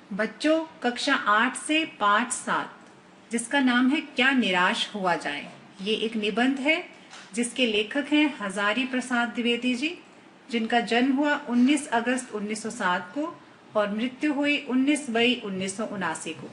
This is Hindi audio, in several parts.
बच्चों, कक्षा 8 से पाठ 7 जिसका नाम है क्या निराश हुआ जाए। ये एक निबंध है जिसके लेखक हैं हजारी प्रसाद द्विवेदी जी, जिनका जन्म हुआ 19 अगस्त 1907 को और मृत्यु हुई 19 मई 1979 को।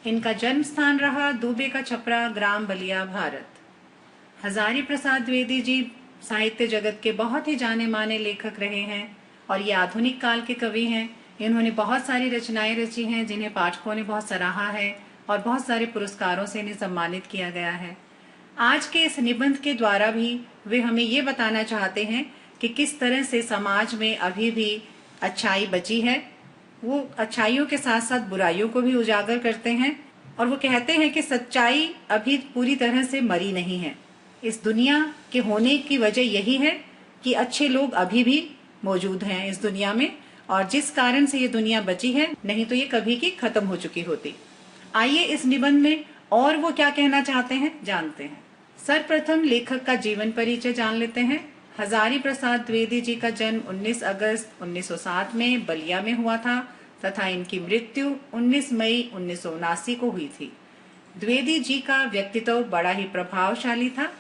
इनका जन्म स्थान रहा दुबे का छपरा, ग्राम बलिया, भारत। हजारी प्रसाद द्विवेदी जी साहित्य जगत के बहुत ही जाने माने लेखक रहे हैं और ये आधुनिक काल के कवि हैं। इन्होंने बहुत सारी रचनाएं रची हैं जिन्हें पाठकों ने बहुत सराहा है और बहुत सारे पुरस्कारों से इन्हें सम्मानित किया गया है। आज के इस निबंध के द्वारा भी वे हमें ये बताना चाहते हैं कि किस तरह से समाज में अभी भी अच्छाई बची है। वो अच्छाइयों के साथ साथ बुराइयों को भी उजागर करते हैं और वो कहते हैं कि सच्चाई अभी पूरी तरह से मरी नहीं है। इस दुनिया के होने की वजह यही है कि अच्छे लोग अभी भी मौजूद हैं इस दुनिया में, और जिस कारण से ये दुनिया बची है, नहीं तो ये कभी की खत्म हो चुकी होती। आइए इस निबंध में और वो क्या कहना चाहते हैं जानते हैं। सर्वप्रथम लेखक का जीवन परिचय जान लेते हैं। हजारी प्रसाद द्विवेदी जी का जन्म 19 अगस्त 1907 में बलिया में हुआ था तथा इनकी मृत्यु 19 मई 1979 को हुई थी। द्विवेदी जी का व्यक्तित्व बड़ा ही प्रभावशाली था।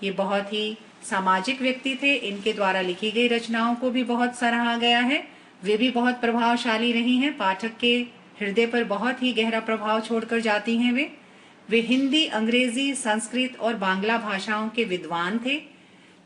ये बहुत ही सामाजिक व्यक्ति थे। इनके द्वारा लिखी गई रचनाओं को भी बहुत सराहा गया है। वे भी बहुत प्रभावशाली रही हैं। पाठक के हृदय पर बहुत ही गहरा प्रभाव छोड़कर जाती हैं। वे हिंदी, अंग्रेजी, संस्कृत और बांग्ला भाषाओं के विद्वान थे।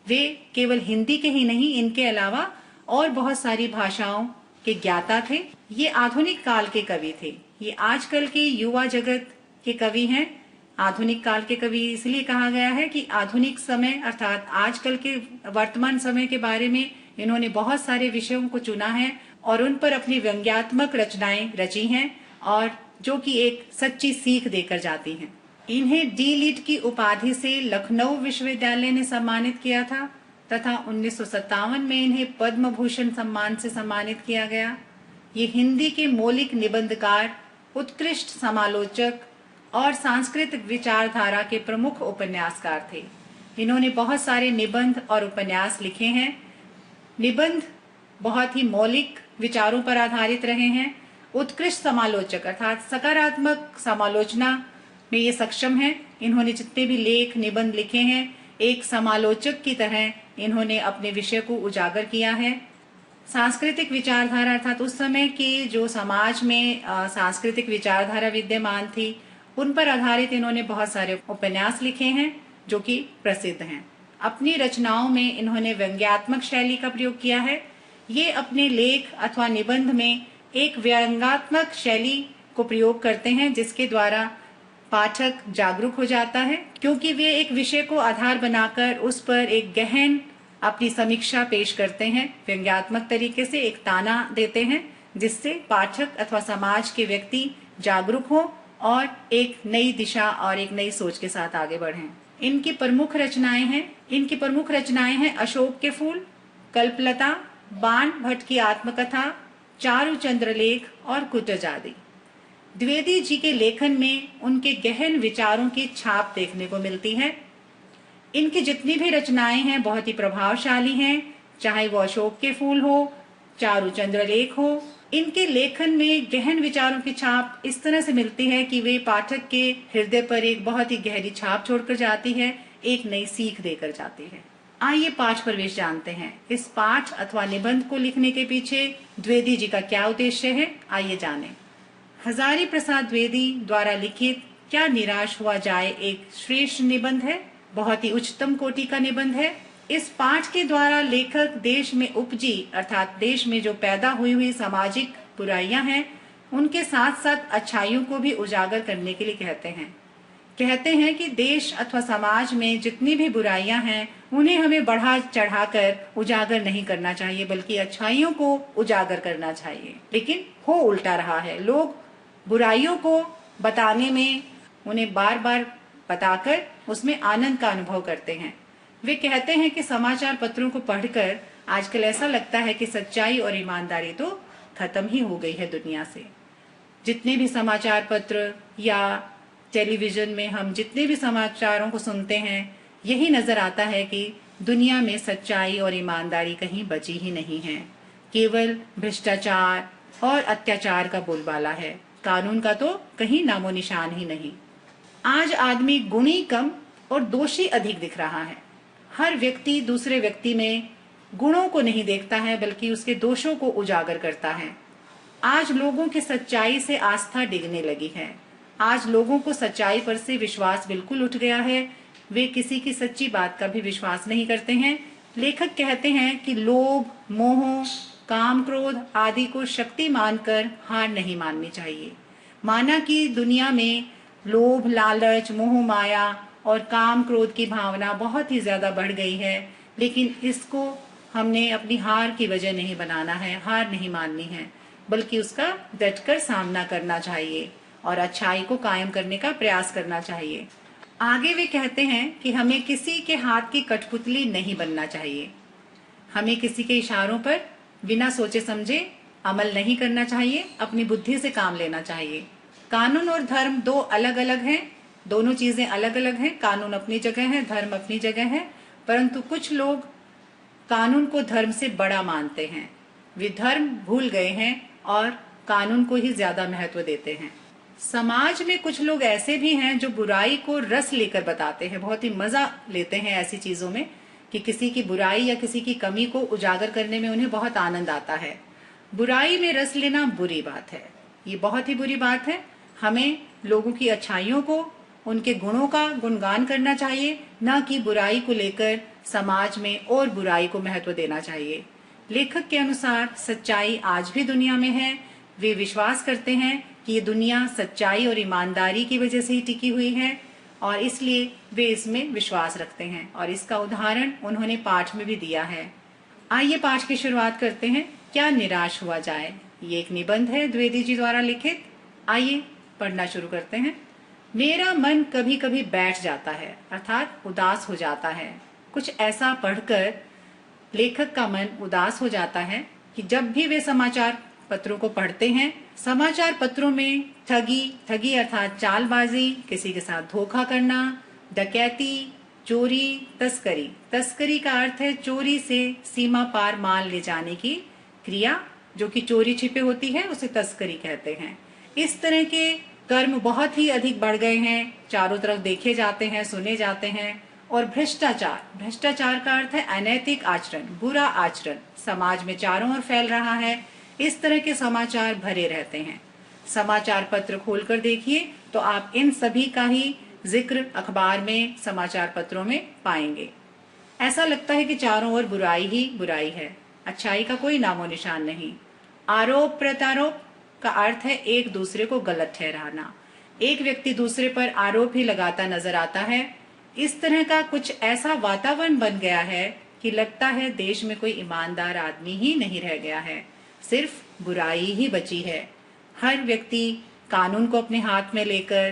वे केवल हिंदी के ही नहीं, इनके अलावा और बहुत सारी भाषाओं के ज्ञाता थे। ये आधुनिक काल के कवि थे। ये आजकल के युवा जगत के कवि हैं। आधुनिक काल के कवि इसलिए कहा गया है कि आधुनिक समय अर्थात आजकल के वर्तमान समय के बारे में इन्होंने बहुत सारे विषयों को चुना है और उन पर अपनी व्यंग्यात्मक रचनाएं रची हैं और जो कि एक सच्ची सीख देकर जाती हैं। इन्हें डी लिट की उपाधि से लखनऊ विश्वविद्यालय ने सम्मानित किया था तथा 1957 में इन्हें पद्म भूषण सम्मान से सम्मानित किया गया। ये हिंदी के मौलिक निबंधकार, उत्कृष्ट समालोचक और सांस्कृतिक विचारधारा के प्रमुख उपन्यासकार थे। इन्होंने बहुत सारे निबंध और उपन्यास लिखे हैं। निबंध बहुत ही मौलिक विचारों पर आधारित रहे हैं। उत्कृष्ट समालोचक अर्थात सकारात्मक समालोचना में ये सक्षम हैं। इन्होंने जितने भी लेख निबंध लिखे हैं, एक समालोचक की तरह इन्होंने अपने विषय को उजागर किया है। सांस्कृतिक विचारधारा अर्थात उस समय की जो समाज में सांस्कृतिक विचारधारा विद्यमान थी, उन पर आधारित इन्होंने बहुत सारे उपन्यास लिखे हैं जो कि प्रसिद्ध हैं। अपनी रचनाओं में इन्होंने व्यंग्यात्मक शैली का प्रयोग किया है। ये अपने लेख अथवा निबंध में एक व्यंग्यात्मक शैली को प्रयोग करते हैं जिसके द्वारा पाठक जागरूक हो जाता है, क्योंकि वे एक विषय को आधार बनाकर उस पर एक गहन अपनी समीक्षा पेश करते हैं। व्यंग्यात्मक तरीके से एक ताना देते हैं जिससे पाठक अथवा समाज के व्यक्ति जागरूक हो और एक नई दिशा और एक नई सोच के साथ आगे बढ़ें। इनकी प्रमुख रचनाएं हैं अशोक के फूल, कल्पलता, बाण भट्ट की आत्मकथा, चारु चंद्रलेख और कुटज आदि। द्विवेदी जी के लेखन में उनके गहन विचारों की छाप देखने को मिलती है। इनकी जितनी भी रचनाएं हैं बहुत ही प्रभावशाली हैं, चाहे वो अशोक के फूल हो, चारु चंद्रलेख हो। इनके लेखन में गहन विचारों की छाप इस तरह से मिलती है कि वे पाठक के हृदय पर एक बहुत ही गहरी छाप छोड़कर जाती है, एक नई सीख देकर जाती है। आइए पाठ प्रवेश जानते हैं। इस पाठ अथवा निबंध को लिखने के पीछे द्विवेदी जी का क्या उद्देश्य है, आइए जानें। हजारी प्रसाद द्विवेदी द्वारा लिखित क्या निराश हुआ जाए एक श्रेष्ठ निबंध है। बहुत ही उच्चतम कोटि का निबंध है। इस पाठ के द्वारा लेखक देश में उपजी अर्थात देश में जो पैदा हुई सामाजिक बुराइयां हैं उनके साथ साथ अच्छाइयों को भी उजागर करने के लिए कहते हैं कि देश अथवा समाज में जितनी भी बुराइयां हैं उन्हें हमें बढ़ा चढ़ाकर उजागर नहीं करना चाहिए, बल्कि अच्छाइयों को उजागर करना चाहिए। लेकिन हो उल्टा रहा है। लोग बुराइयों को बताने में, उन्हें बार बार बताकर उसमें आनंद का अनुभव करते हैं। वे कहते हैं कि समाचार पत्रों को पढ़कर आजकल ऐसा लगता है कि सच्चाई और ईमानदारी तो खत्म ही हो गई है दुनिया से। जितने भी समाचार पत्र या टेलीविजन में हम जितने भी समाचारों को सुनते हैं, यही नजर आता है कि दुनिया में सच्चाई और ईमानदारी कहीं बची ही नहीं है। केवल भ्रष्टाचार और अत्याचार का बोलबाला है। कानून का तो कहीं नामो निशान ही नहीं। आज आदमी गुणी कम और दोषी अधिक दिख रहा है। हर व्यक्ति दूसरे व्यक्ति में गुणों को नहीं देखता है बल्कि उसके दोषों को उजागर करता है। आज लोगों की सच्चाई से आस्था डिगने लगी है। आज लोगों को सच्चाई पर से विश्वास बिल्कुल उठ गया है। वे किसी की सच्ची बात का भी विश्वास नहीं करते हैं। लेखक कहते हैं कि लोभ, मोह, काम, क्रोध आदि को शक्ति मानकर हार नहीं माननी चाहिए। माना कि दुनिया में लोभ, लालच, मोह, माया और काम, क्रोध की भावना बहुत ही ज्यादा बढ़ गई है, लेकिन इसको हमने अपनी हार की वजह नहीं बनाना है, हार नहीं माननी है, बल्कि उसका डटकर सामना करना चाहिए और अच्छाई को कायम करने का प्रयास करना चाहिए। आगे वे कहते हैं कि हमें किसी के हाथ की कठपुतली नहीं बनना चाहिए। हमें किसी के इशारों पर बिना सोचे समझे अमल नहीं करना चाहिए, अपनी बुद्धि से काम लेना चाहिए। कानून और धर्म दो अलग अलग हैं, दोनों चीजें अलग अलग हैं। कानून अपनी जगह है, धर्म अपनी जगह है, परंतु कुछ लोग कानून को धर्म से बड़ा मानते हैं। वे धर्म भूल गए हैं और कानून को ही ज्यादा महत्व देते हैं। समाज में कुछ लोग ऐसे भी हैं जो बुराई को रस लेकर बताते हैं, बहुत ही मजा लेते हैं ऐसी चीजों में कि किसी की बुराई या किसी की कमी को उजागर करने में उन्हें बहुत आनंद आता है। बुराई में रस लेना बुरी बात है, ये बहुत ही बुरी बात है। हमें लोगों की अच्छाइयों को, उनके गुणों का गुणगान करना चाहिए, न कि बुराई को लेकर समाज में और बुराई को महत्व देना चाहिए। लेखक के अनुसार सच्चाई आज भी दुनिया में है। वे विश्वास करते हैं कि ये दुनिया सच्चाई और ईमानदारी की वजह से ही टिकी हुई है और इसलिए वे इसमें विश्वास रखते हैं, और इसका उदाहरण उन्होंने पाठ में भी दिया है। आइए पाठ की शुरुआत करते हैं। क्या निराश हुआ जाए, ये एक निबंध है द्विवेदी जी द्वारा लिखित। आइए पढ़ना शुरू करते हैं। मेरा मन कभी कभी बैठ जाता है, अर्थात उदास हो जाता है। कुछ ऐसा पढ़कर लेखक का मन उदास हो जाता है कि जब भी वे समाचार पत्रों को पढ़ते हैं, समाचार पत्रों में ठगी अर्थात चालबाजी, किसी के साथ धोखा करना, डकैती, चोरी, तस्करी का अर्थ है चोरी से सीमा पार माल ले जाने की क्रिया, जो कि चोरी छिपे होती है, उसे तस्करी कहते हैं। इस तरह के कर्म बहुत ही अधिक बढ़ गए हैं, चारों तरफ देखे जाते हैं, सुने जाते हैं। और भ्रष्टाचार का अर्थ है अनैतिक आचरण, बुरा आचरण, समाज में चारों ओर फैल रहा है। इस तरह के समाचार भरे रहते हैं। समाचार पत्र खोलकर देखिए तो आप इन सभी का ही जिक्र अखबार में, समाचार पत्रों में पाएंगे। ऐसा लगता है कि चारों ओर बुराई ही बुराई है, अच्छाई का कोई नामो निशान नहीं। आरोप प्रत्यारोप का अर्थ है एक दूसरे को गलत ठहराना। एक व्यक्ति दूसरे पर आरोप ही लगाता नजर आता है। इस तरह का कुछ ऐसा वातावरण बन गया है कि लगता है देश में कोई ईमानदार आदमी ही नहीं रह गया है, सिर्फ बुराई ही बची है। हर व्यक्ति कानून को अपने हाथ में लेकर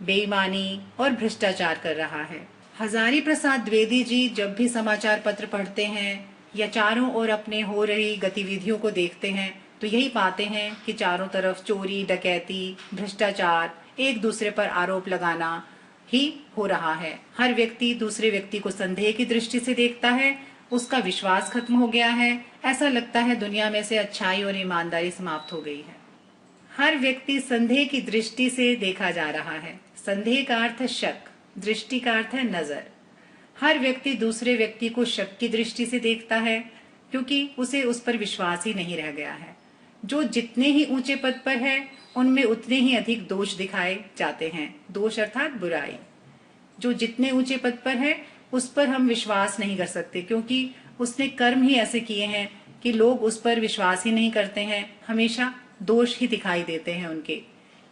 बेईमानी और भ्रष्टाचार कर रहा है। हजारी प्रसाद द्विवेदी जी जब भी समाचार पत्र पढ़ते हैं या चारों ओर अपने हो रही गतिविधियों को देखते हैं तो यही पाते हैं कि चारों तरफ चोरी, डकैती, भ्रष्टाचार, एक दूसरे पर आरोप लगाना ही हो रहा है। हर व्यक्ति दूसरे व्यक्ति को संदेह की दृष्टि से देखता है, उसका विश्वास खत्म हो गया है। ऐसा लगता है दुनिया में से अच्छाई और ईमानदारी समाप्त हो गई है। हर व्यक्ति संदेह की दृष्टि से देखा जा रहा है। संदेह का अर्थ है शक, दृष्टि का अर्थ है नजर। हर व्यक्ति दूसरे व्यक्ति को शक की दृष्टि से देखता है क्योंकि उसे उस पर विश्वास ही नहीं रह गया है। जो जितने ही ऊंचे पद पर है उनमें उतने ही अधिक दोष दिखाए जाते हैं। दोष अर्थात बुराई। जो जितने ऊंचे पद पर है उस पर हम विश्वास नहीं कर सकते क्योंकि उसने कर्म ही ऐसे किए हैं कि लोग उस पर विश्वास ही नहीं करते हैं, हमेशा दोष ही दिखाई देते हैं उनके।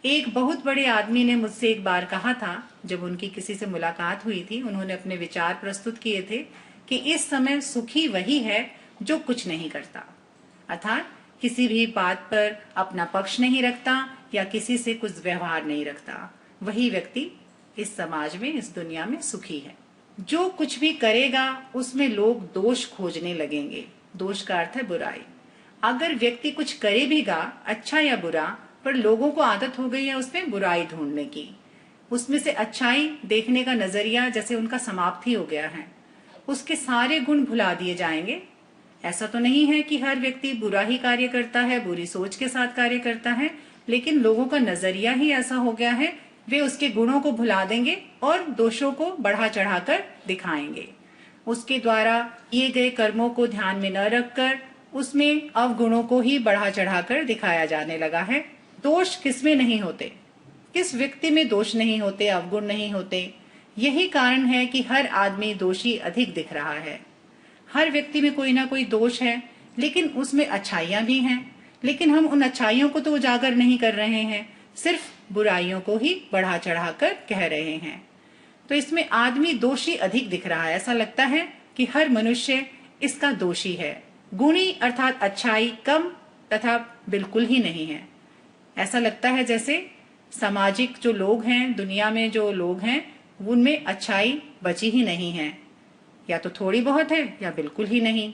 एक बहुत बड़े आदमी ने मुझसे एक बार कहा था, जब उनकी किसी से मुलाकात हुई थी, उन्होंने अपने विचार प्रस्तुत किए थे कि इस समय सुखी वही है जो कुछ नहीं करता, अर्थात किसी भी बात पर अपना पक्ष नहीं रखता या किसी से कुछ व्यवहार नहीं रखता, वही व्यक्ति इस समाज में, इस दुनिया में सुखी है। जो कुछ भी करेगा उसमें लोग दोष खोजने लगेंगे। दोष का अर्थ है बुराई। अगर व्यक्ति कुछ करे भीगा, अच्छा या बुरा, पर लोगों को आदत हो गई है उसमें बुराई ढूंढने की, उसमें से अच्छाई देखने का नजरिया जैसे उनका समाप्त ही हो गया है, उसके सारे गुण भुला दिए जाएंगे। ऐसा तो नहीं है कि हर व्यक्ति बुरा ही कार्य करता है, बुरी सोच के साथ कार्य करता है, लेकिन लोगों का नजरिया ही ऐसा हो गया है, वे उसके गुणों को भुला देंगे और दोषों को बढ़ा चढ़ाकर दिखाएंगे। उसके द्वारा किए गए कर्मों को ध्यान में न रखकर उसमें अवगुणों को ही बढ़ा चढ़ाकर दिखाया जाने लगा है। दोष किसमें नहीं होते, किस व्यक्ति में दोष नहीं होते, अवगुण नहीं होते? यही कारण है कि हर आदमी दोषी अधिक दिख रहा है। हर व्यक्ति में कोई ना कोई दोष है, लेकिन उसमें अच्छाइयां भी हैं। लेकिन हम उन अच्छाइयों को तो उजागर नहीं कर रहे हैं, सिर्फ बुराइयों को ही बढ़ा चढ़ाकर कह रहे हैं। तो इसमें आदमी दोषी अधिक दिख रहा है। ऐसा लगता है कि हर मनुष्य इसका दोषी है। गुणी अर्थात अच्छाई कम तथा बिल्कुल ही नहीं है। ऐसा लगता है जैसे सामाजिक जो लोग हैं, दुनिया में जो लोग हैं, उनमें अच्छाई बची ही नहीं है, या तो थोड़ी बहुत है या बिल्कुल ही नहीं।